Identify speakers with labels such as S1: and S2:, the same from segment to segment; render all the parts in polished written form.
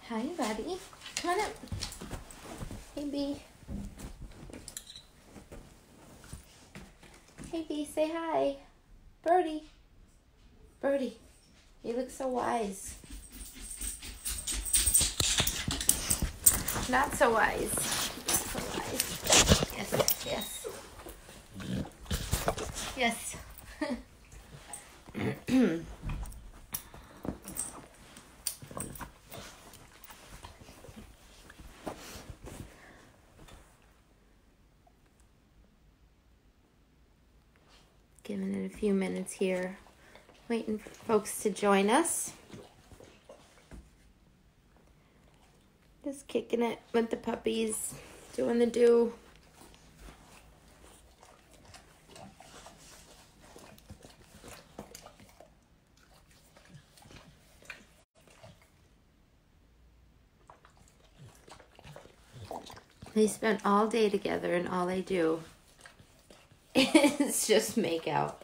S1: Hi, buddy. Come on up. Hey, B. Hey, B, say hi. Birdie. Birdie, you look so wise. Not so wise. Not so wise. Yes, yes. Yes. Giving it a few minutes here. Waiting for folks to join us. Just kicking it with the puppies. Doing the do. They spent all day together and all they do is just make out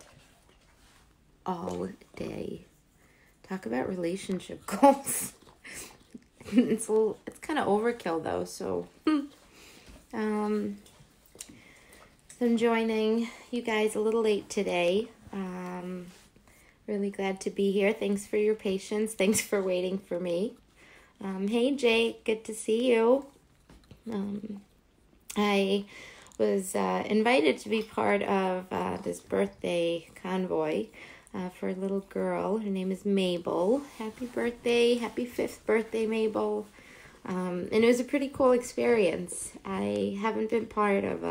S1: all day. Talk about relationship goals. It's kind of overkill though, so I'm joining you guys a little late today. Really glad to be here. Thanks for your patience. Thanks for waiting for me. Hey Jake, good to see you. I was invited to be part of this birthday convoy for a little girl. Her name is Mabel. Happy birthday. Happy 5th birthday, Mabel. And it was a pretty cool experience. I haven't been part of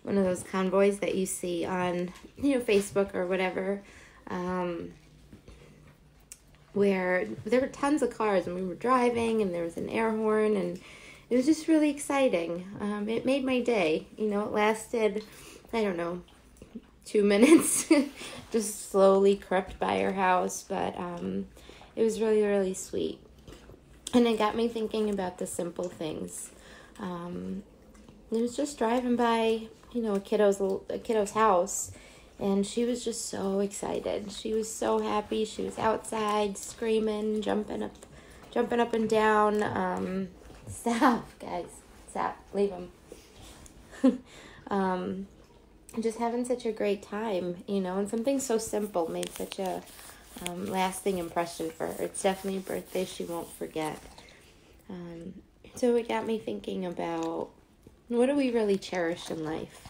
S1: one of those convoys that you see on Facebook or whatever, where there were tons of cars and we were driving and there was an air horn and it was just really exciting. It made my day. It lasted, 2 minutes. Just slowly crept by her house, but it was really, really sweet. And it got me thinking about the simple things. It was just driving by, a kiddo's house, and she was just so excited. She was so happy. She was outside screaming, jumping up and down. Stop, guys. Stop. Leave them. Just having such a great time, and something so simple made such a lasting impression for her. It's definitely a birthday she won't forget. So it got me thinking about, what do we really cherish in life?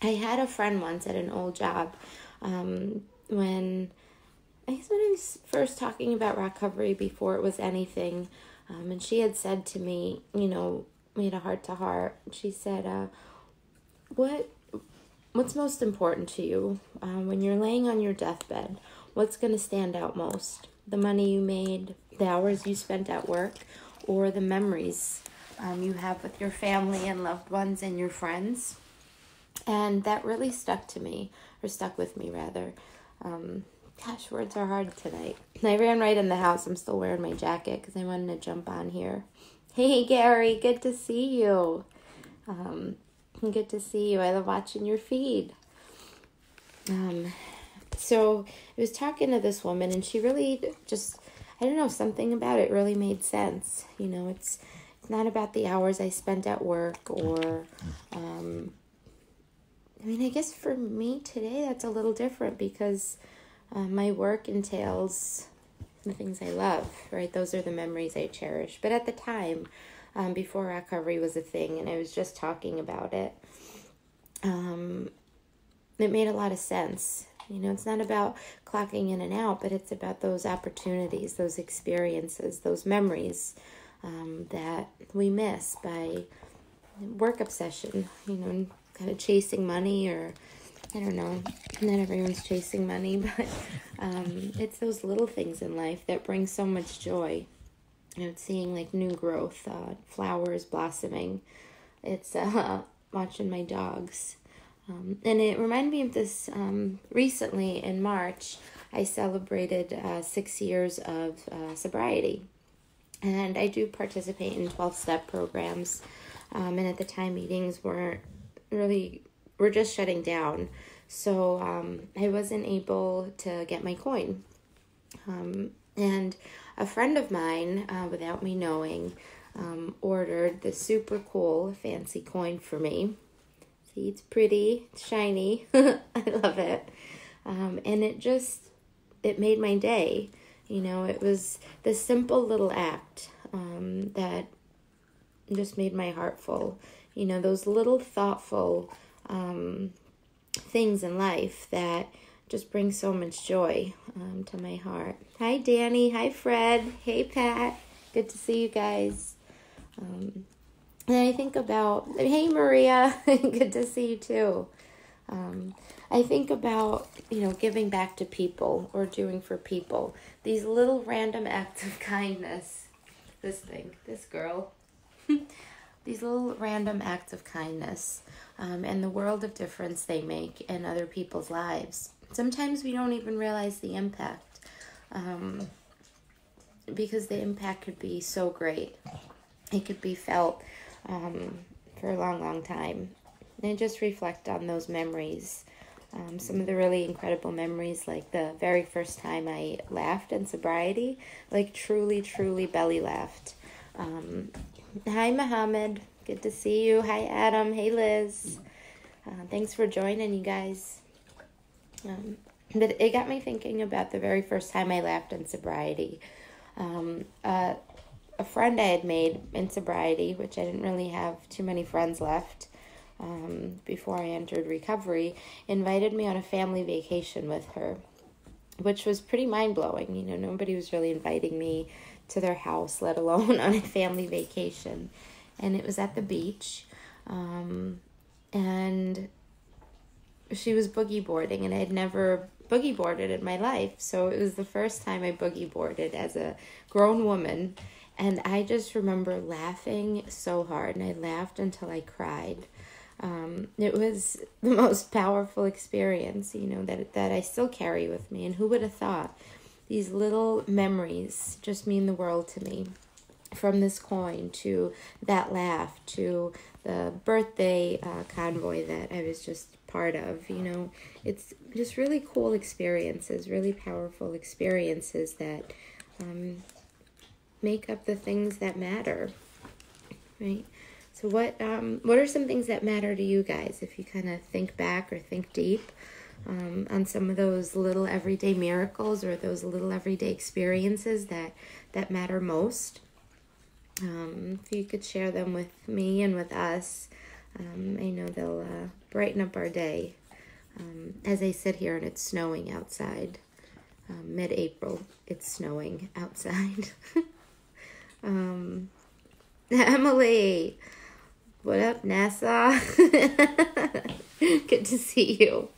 S1: I had a friend once at an old job when I was first talking about recovery before it was anything, and she had said to me, we had a heart-to-heart. She said, what's most important to you when you're laying on your deathbed? What's going to stand out most? The money you made, the hours you spent at work, or the memories you have with your family and loved ones and your friends? And that really stuck with me, rather. Gosh, words are hard tonight. I ran right in the house. I'm still wearing my jacket because I wanted to jump on here. Hey, Gary, good to see you. Good to see you. I love watching your feed. So I was talking to this woman, and she really just, something about it really made sense. It's not about the hours I spent at work or, I guess for me today, that's a little different because my work entails the things I love, right? Those are the memories I cherish. But at the time, before recovery was a thing and I was just talking about it, it made a lot of sense. It's not about clocking in and out, but it's about those opportunities, those experiences, those memories that we miss by work obsession, kind of chasing money, or I don't know, not everyone's chasing money, but it's those little things in life that bring so much joy. It's seeing like new growth, flowers blossoming. It's watching my dogs. And it reminded me of this recently in March. I celebrated 6 years of sobriety. And I do participate in 12-step programs. And at the time, meetings we're just shutting down. So I wasn't able to get my coin. And a friend of mine, without me knowing, ordered this super cool fancy coin for me. See, it's pretty, it's shiny. I love it. And it made my day. It was this simple little act that just made my heart full. Those little thoughtful things in life that just bring so much joy to my heart. Hi, Danny. Hi, Fred. Hey, Pat. Good to see you guys. And I think about, hey, Maria. Good to see you, too. I think about, giving back to people or doing for people. These little random acts of kindness. This girl. These little random acts of kindness and the world of difference they make in other people's lives. Sometimes we don't even realize the impact because the impact could be so great. It could be felt for a long, long time. And just reflect on those memories. Some of the really incredible memories, like the very first time I laughed in sobriety, like truly, truly belly laughed. Hi, Mohammed. Good to see you. Hi, Adam. Hey, Liz. Thanks for joining, you guys. But it got me thinking about the very first time I laughed in sobriety. A friend I had made in sobriety, which I didn't really have too many friends left before I entered recovery, invited me on a family vacation with her, which was pretty mind-blowing. Nobody was really inviting me to their house, let alone on a family vacation. And it was at the beach. And she was boogie boarding, and I had never boogie boarded in my life. So it was the first time I boogie boarded as a grown woman. And I just remember laughing so hard, and I laughed until I cried. It was the most powerful experience, that I still carry with me. And who would have thought? These little memories just mean the world to me. From this coin to that laugh to the birthday convoy that I was just part of. It's just really cool experiences, really powerful experiences that make up the things that matter, right? So what are some things that matter to you guys, if you kind of think back or think deep on some of those little everyday miracles or those little everyday experiences that matter most? If you could share them with me and with us, I know they'll brighten up our day. As I sit here and it's snowing outside, mid-April, it's snowing outside. Emily, what up, NASA? Good to see you.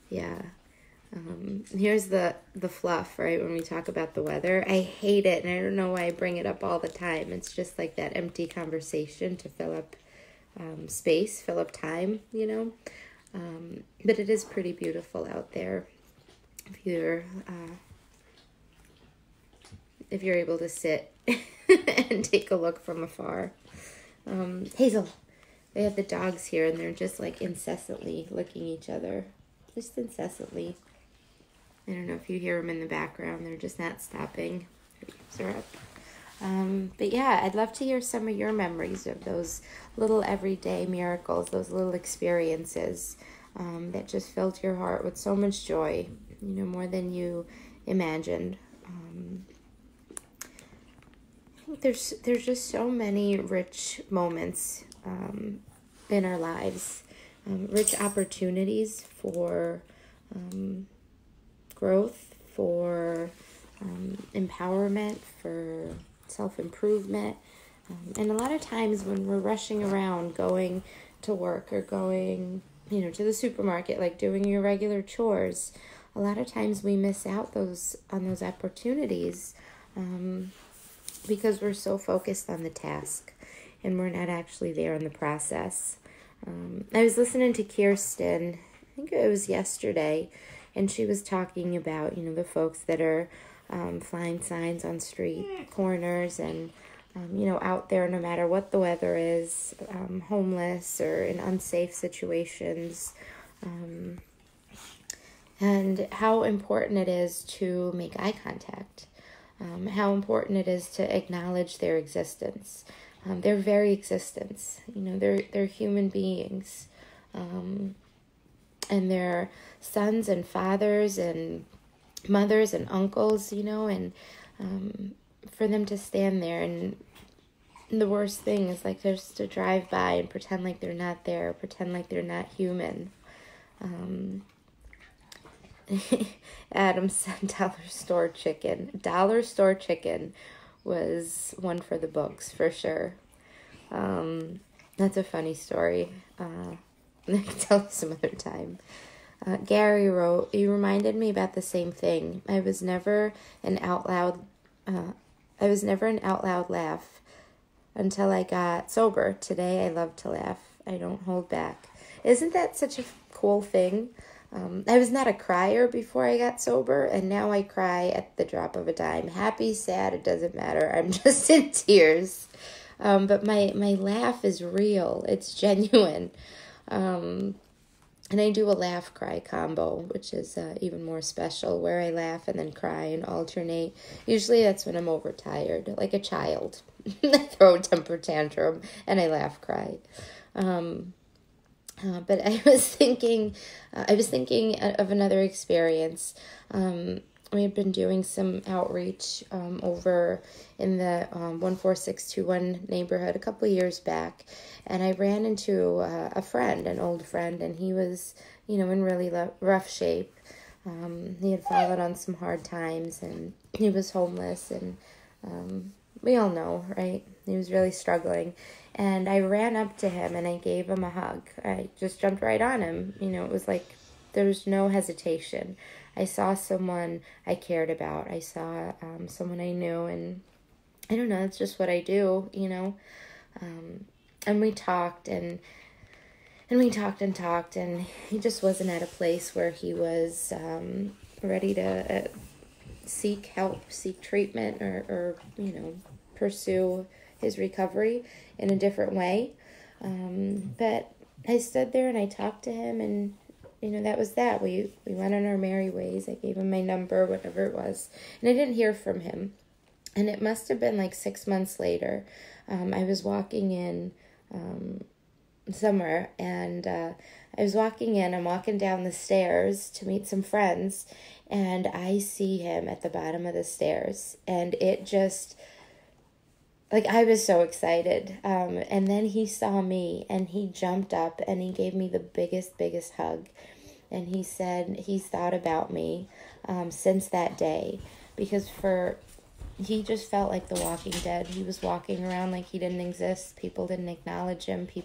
S1: Yeah. Here's the fluff, right, when we talk about the weather. I hate it, and I don't know why I bring it up all the time. It's just like that empty conversation to fill up space, fill up time, But it is pretty beautiful out there if you're able to sit and take a look from afar. Hazel, they have the dogs here, and they're just like incessantly licking each other. Just incessantly. I don't know if you hear them in the background. They're just not stopping. They're up. But yeah, I'd love to hear some of your memories of those little everyday miracles, those little experiences that just filled your heart with so much joy, more than you imagined. I think there's just so many rich moments in our lives, rich opportunities for growth, for empowerment, for self-improvement. And a lot of times when we're rushing around going to work or going, to the supermarket, like doing your regular chores, a lot of times we miss out on those opportunities because we're so focused on the task and we're not actually there in the process. I was listening to Kirsten, I think it was yesterday, and she was talking about, the folks that are flying signs on street corners and, out there no matter what the weather is, homeless or in unsafe situations, and how important it is to make eye contact, how important it is to acknowledge their existence, their very existence. They're human beings, and they're sons and fathers and mothers and uncles, and for them to stand there, and the worst thing is like just to drive by and pretend like they're not there, pretend like they're not human. Adam said dollar store chicken. Dollar store chicken was one for the books, for sure. That's a funny story. I can tell you some other time. Gary wrote, "You reminded me about the same thing. I was never an out loud laugh until I got sober. Today I love to laugh. I don't hold back." Isn't that such a cool thing? I was not a crier before I got sober, and now I cry at the drop of a dime. Happy, sad, it doesn't matter. I'm just in tears. But my laugh is real. It's genuine. And I do a laugh-cry combo, which is even more special, where I laugh and then cry and alternate. Usually that's when I'm overtired, like a child. I throw a temper tantrum and I laugh-cry. But I was thinking of another experience. We had been doing some outreach over in the 14621 neighborhood a couple of years back, and I ran into a friend, an old friend, and he was, in really rough shape. He had fallen on some hard times, and he was homeless, and we all know, right? He was really struggling. And I ran up to him and I gave him a hug. I just jumped right on him. It was like there was no hesitation. I saw someone I cared about. I saw someone I knew, and I don't know, it's just what I do, and we talked and we talked and talked, and he just wasn't at a place where he was ready to seek help, seek treatment, or pursue his recovery in a different way. But I stood there and I talked to him, and that was that. We went on our merry ways. I gave him my number, whatever it was, and I didn't hear from him. And it must have been like 6 months later. I was walking in somewhere, and I'm walking down the stairs to meet some friends, and I see him at the bottom of the stairs, and it just, like, I was so excited. And then he saw me, and he jumped up, and he gave me the biggest hug. And he said he's thought about me since that day, because he just felt like the Walking Dead. He was walking around like he didn't exist. People didn't acknowledge him. He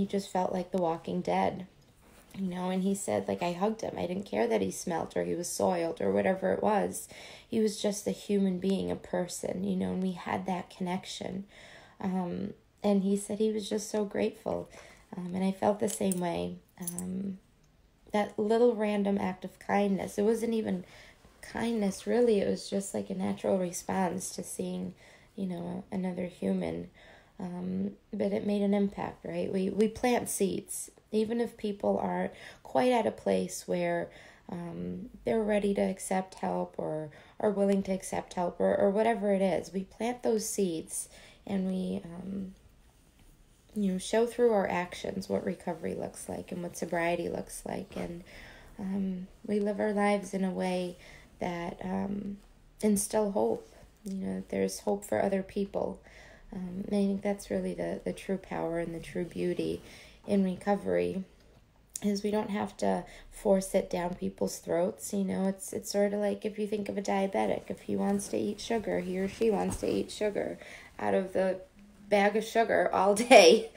S1: just felt like the Walking Dead, and he said, like, I hugged him. I didn't care that he smelt or he was soiled or whatever it was. He was just a human being, a person, and we had that connection. And he said he was just so grateful. And I felt the same way. That little random act of kindness, it wasn't even kindness, really. It was just like a natural response to seeing, another human. But it made an impact, right? We plant seeds, even if people aren't quite at a place where they're ready to accept help or are willing to accept help or whatever it is. We plant those seeds, and we show through our actions what recovery looks like and what sobriety looks like, and we live our lives in a way that instill hope. There's hope for other people. And I think that's really the true power and the true beauty in recovery, is we don't have to force it down people's throats. It's sort of like if you think of a diabetic. If he wants to eat sugar, he or she wants to eat sugar out of the bag of sugar all day.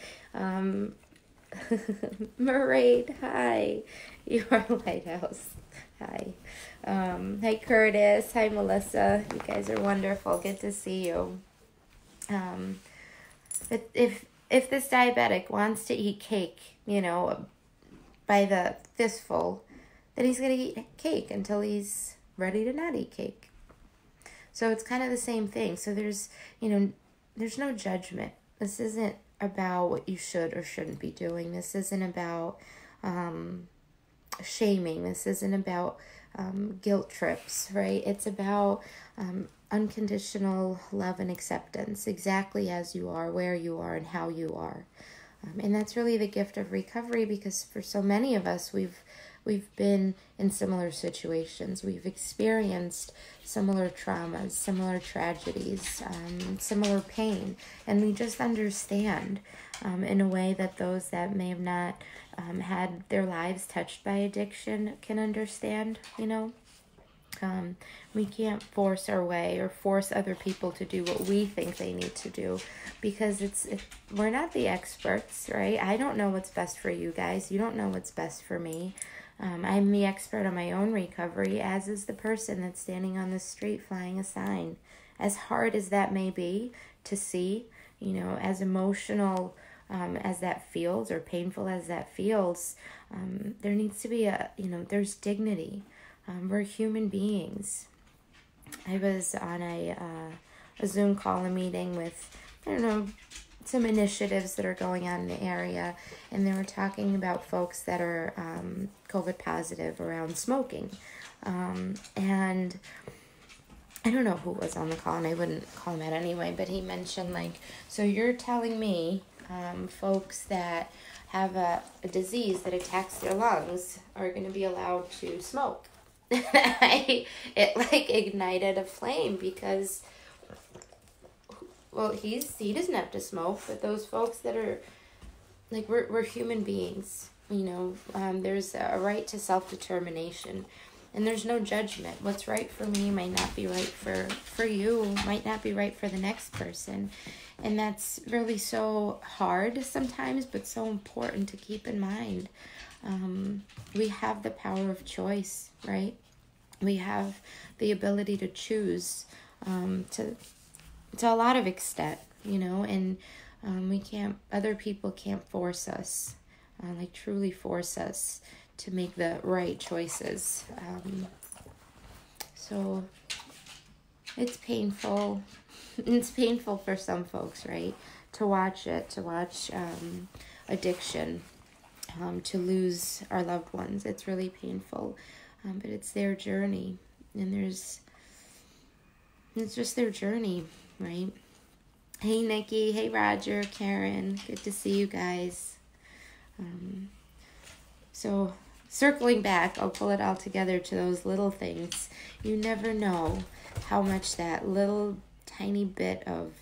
S1: Maraid, hi. You are Lighthouse. Hi. Hi, Curtis. Hi, Melissa. You guys are wonderful. Good to see you. But if this diabetic wants to eat cake, by the fistful, then he's going to eat cake until he's ready to not eat cake. So it's kind of the same thing. So there's no judgment. This isn't about what you should or shouldn't be doing. This isn't about shaming. This isn't about guilt trips, right? It's about unconditional love and acceptance, exactly as you are, where you are, and how you are. And that's really the gift of recovery, because for so many of us, we've been in similar situations. We've experienced similar traumas, similar tragedies, similar pain, and we just understand in a way that those that may have not had their lives touched by addiction can understand, you know. We can't force our way or force other people to do what we think they need to do, because we're not the experts, right? I don't know what's best for you guys. You don't know what's best for me. I'm the expert on my own recovery, as is the person that's standing on the street flying a sign. As hard as that may be to see, you know, as emotional as that feels, or painful as that feels, there needs to be there's dignity. We're human beings. I was on a Zoom call, a meeting with, some initiatives that are going on in the area, and they were talking about folks that are COVID positive around smoking. And I don't know who was on the call, and I wouldn't call him out anyway, but he mentioned, so you're telling me folks that have a disease that attacks their lungs are going to be allowed to smoke. It ignited a flame, because, well, he doesn't have to smoke, but those folks that are, we're human beings, there's a right to self-determination, and there's no judgment. What's right for me might not be right for you, might not be right for the next person, and that's really so hard sometimes, but so important to keep in mind. We have the power of choice, right? We have the ability to choose to a lot of extent, and other people can't force us, truly force us to make the right choices. So it's painful. It's painful for some folks, right? To watch addiction. To lose our loved ones. It's really painful, but it's their journey, and it's just their journey, right? Hey Nikki, hey Roger, Karen, good to see you guys. So circling back, I'll pull it all together to those little things. You never know how much that little tiny bit of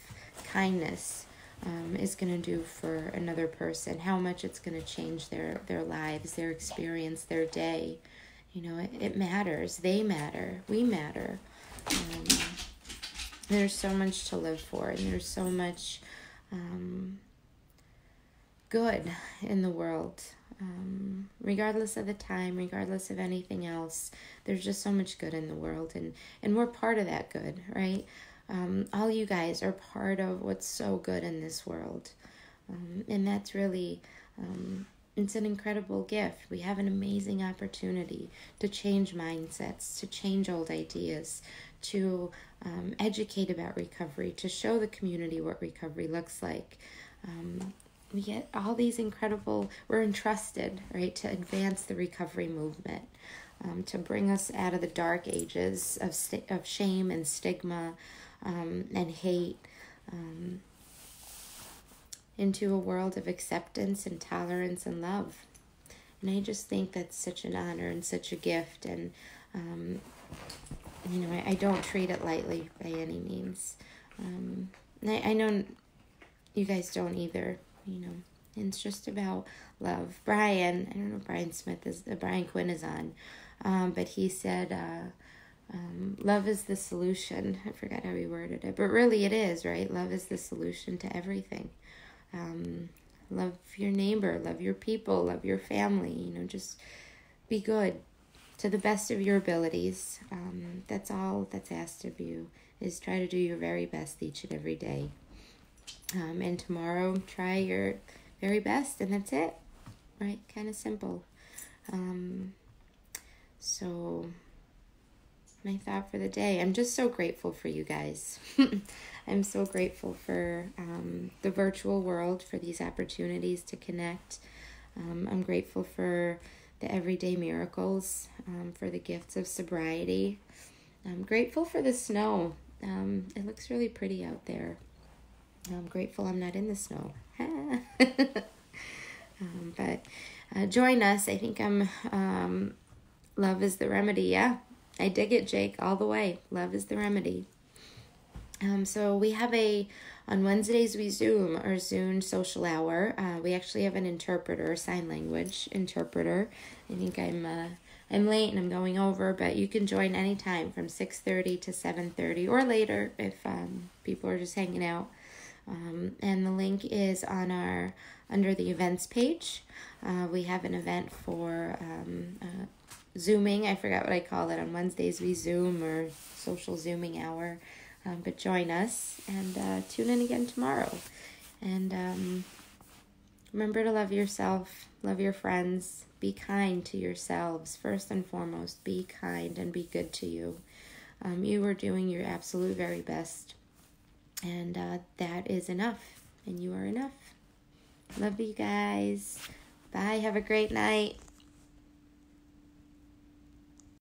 S1: kindness is going to do for another person, how much it's going to change their lives, their experience, their day. It matters. They matter. We matter. There's so much to live for, and there's so much good in the world. Regardless of the time, regardless of anything else, there's just so much good in the world, and we're part of that good, right? All you guys are part of what's so good in this world. And that's really, it's an incredible gift. We have an amazing opportunity to change mindsets, to change old ideas, to educate about recovery, to show the community what recovery looks like. We get all these we're entrusted, right, to advance the recovery movement, to bring us out of the dark ages of shame and stigma, and hate, into a world of acceptance and tolerance and love. And I just think that's such an honor and such a gift, and I don't treat it lightly by any means. I know you guys don't either. It's just about love. Brian, I don't know if Brian Quinn is on, but he said, love is the solution. I forgot how he worded it, but really it is, right? Love is the solution to everything. Love your neighbor, love your people, love your family, just be good to the best of your abilities. That's all that's asked of you, is try to do your very best each and every day. And tomorrow, try your very best, and that's it, right? Kind of simple. So my thought for the day, I'm just so grateful for you guys. I'm so grateful for the virtual world, for these opportunities to connect. I'm grateful for the everyday miracles, for the gifts of sobriety. I'm grateful for the snow. It looks really pretty out there. I'm grateful I'm not in the snow. But join us. I think love is the remedy. Yeah, I dig it, Jake, all the way. Love is the remedy. So we have on Wednesdays we Zoom or Zoom social hour. We actually have an interpreter, sign language interpreter. I think I'm late and I'm going over, but you can join anytime from 6:30 to 7:30 or later if people are just hanging out. And the link is on under the events page. We have an event for Zooming. I forgot what I call it. On Wednesdays we Zoom or social Zooming hour. But join us and tune in again tomorrow. And remember to love yourself, love your friends, be kind to yourselves. First and foremost, be kind and be good to you. You are doing your absolute very best. And that is enough. And you are enough. Love you guys. Bye. Have a great night.